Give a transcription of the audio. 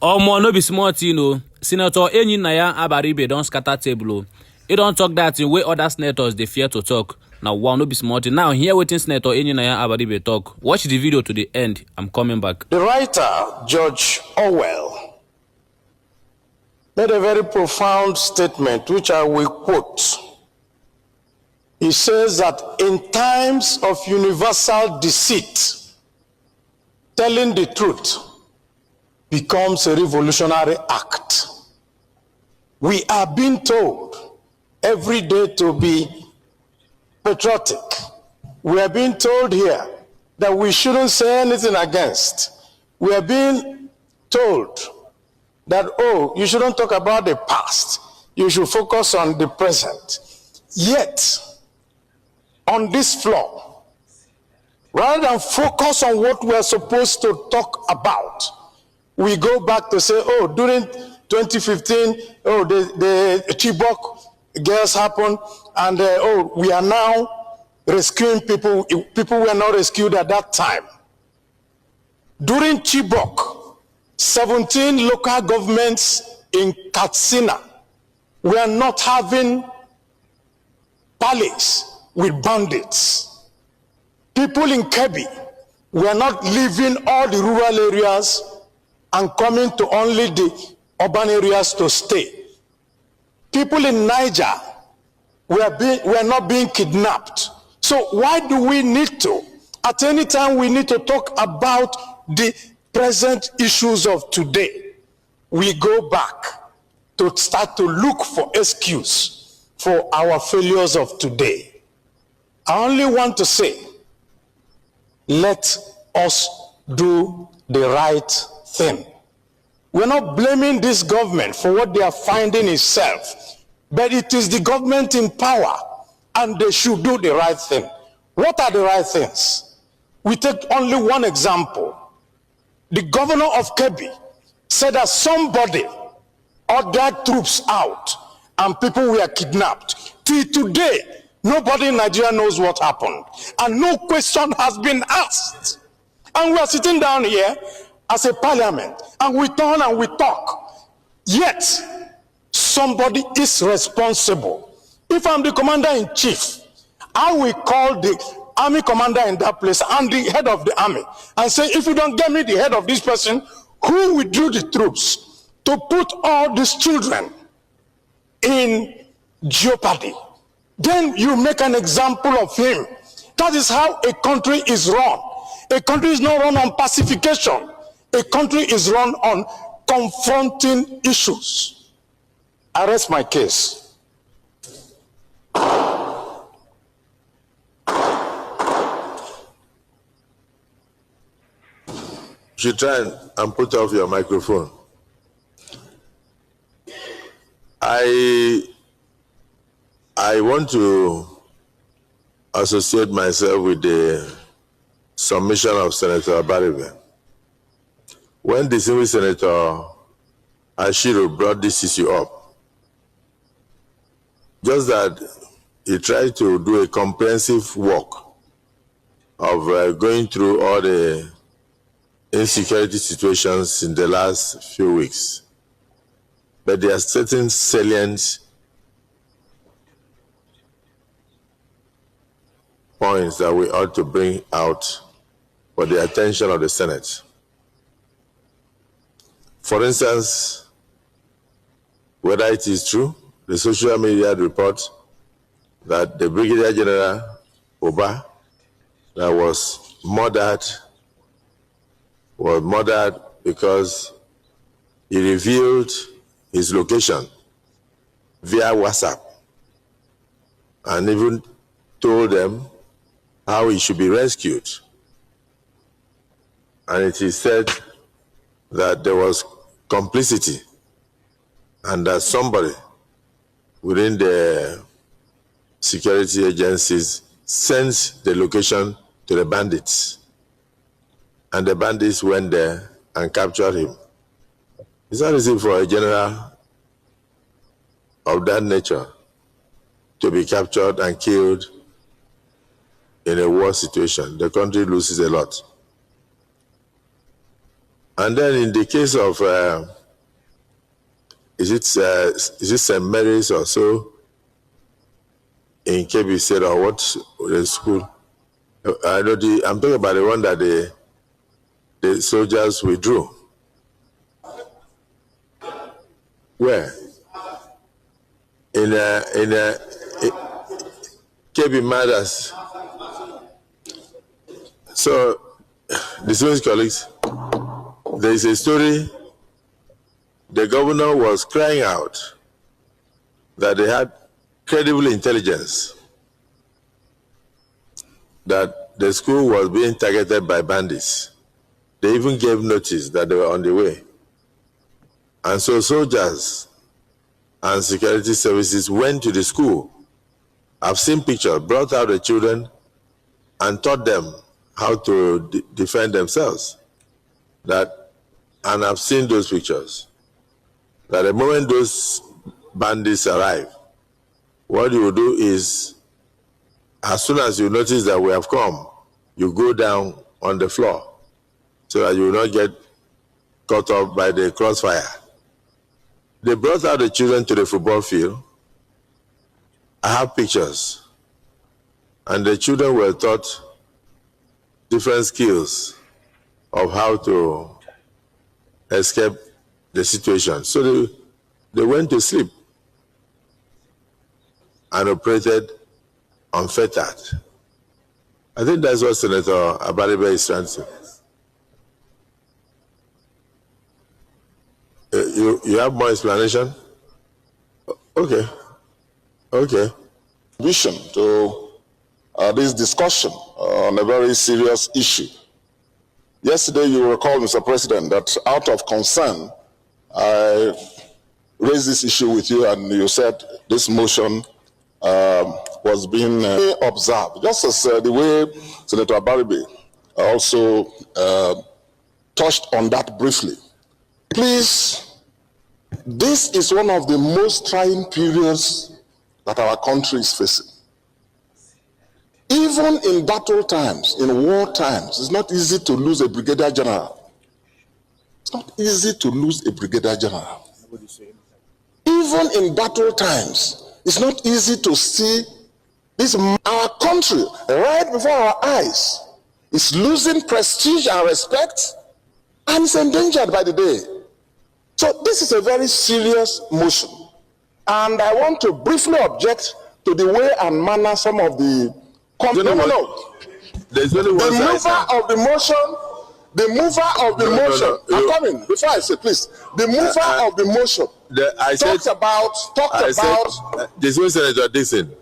Omo no be small thing o. Senator Enyinaya Abaribe don scatter table o. He don talk that thing wey other senators dey fear to talk. Now wow, no be small thing. Now hear wetin Senator Enyinaya Abaribe talk. Watch the video to the end. I'm coming back. The writer, George Orwell, made a very profound statement which I will quote. He says that in times of universal deceit, telling the truth becomes a revolutionary act. We are being told every day to be patriotic. We are being told here that we shouldn't say anything against. We are being told that, oh, you shouldn't talk about the past. You should focus on the present. Yet, on this floor, rather than focus on what we are supposed to talk about, we go back to say, oh, during 2015, oh, the Chibok girls happened, and oh, we are now rescuing people. People were not rescued at that time. During Chibok, 17 local governments in Katsina were not having parleys with bandits. People in Kebbi were not leaving all the rural areas and coming to only the urban areas to stay. People in Niger were not being kidnapped. So why do we need to? At any time we need to talk about the present issues of today. We go back to start to look for excuse for our failures of today. I only want to say, let us do the right thing. We're not blaming this government for what they are finding itself, but it is the government in power, and they should do the right thing. What are the right things? We take only one example. The governor of Kebbi said that somebody ordered troops out and people were kidnapped. Till today, nobody in Nigeria knows what happened, and no question has been asked. And we are sitting down here as a parliament, and we turn and we talk. Yet, somebody is responsible. If I'm the commander-in-chief, I will call the army commander in that place and the head of the army and say, if you don't get me the head of this person who withdrew the troops to put all these children in jeopardy, then you make an example of him. That is how a country is run. A country is not run on pacification. A country is run on confronting issues. I rest my case. You should try and put off your microphone. I want to associate myself with the submission of Senator Abaribe. When the Distinguished Senator Ashiru brought this issue up, just that he tried to do a comprehensive work of going through all the insecurity situations in the last few weeks. But there are certain salient points that we ought to bring out for the attention of the Senate. For instance, whether it is true, the social media report that the Brigadier General Oba that was murdered because he revealed his location via WhatsApp and even told them how he should be rescued. And it is said that there was complicity and that somebody within the security agencies sent the location to the bandits. And the bandits went there and captured him. It's not easy for a general of that nature to be captured and killed in a war situation. The country loses a lot. And then in the case of, is it St. Mary's or so in Kebbi State, or what, the school? I know I'm talking about the one that the soldiers withdrew. Where? In Kebbi Matters. So, distinguished colleagues, there is a story. The governor was crying out that they had credible intelligence that the school was being targeted by bandits. They even gave notice that they were on the way. And so soldiers and security services went to the school. I've seen pictures, brought out the children and taught them how to defend themselves. And I've seen those pictures. That the moment those bandits arrive, what you do is, as soon as you notice that we have come, you go down on the floor so that you will not get caught up by the crossfire. They brought out the children to the football field. I have pictures. And the children were taught different skills of how to escape the situation. So they went to sleep and operated unfettered. I think that's what Senator Abaribe is trying to say. You have more explanation? Okay. Okay. Vision to this discussion on a very serious issue. Yesterday, you recall, Mr. President, that out of concern, I raised this issue with you, and you said this motion was being observed, just as the way Senator Abaribe also touched on that briefly. Please, this is one of the most trying periods that our country is facing. Even in battle times, in war times, it's not easy to lose a brigadier general. It's not easy to lose a brigadier general. Even in battle times, it's not easy to see this. Our country, right before our eyes, is losing prestige and respect, and is endangered by the day. So this is a very serious motion. And I want to briefly object to the way and manner some of the... There's only one the mover of the motion, I'm coming, before I say, please, the mover of the motion talked about... This was Senator Dixon.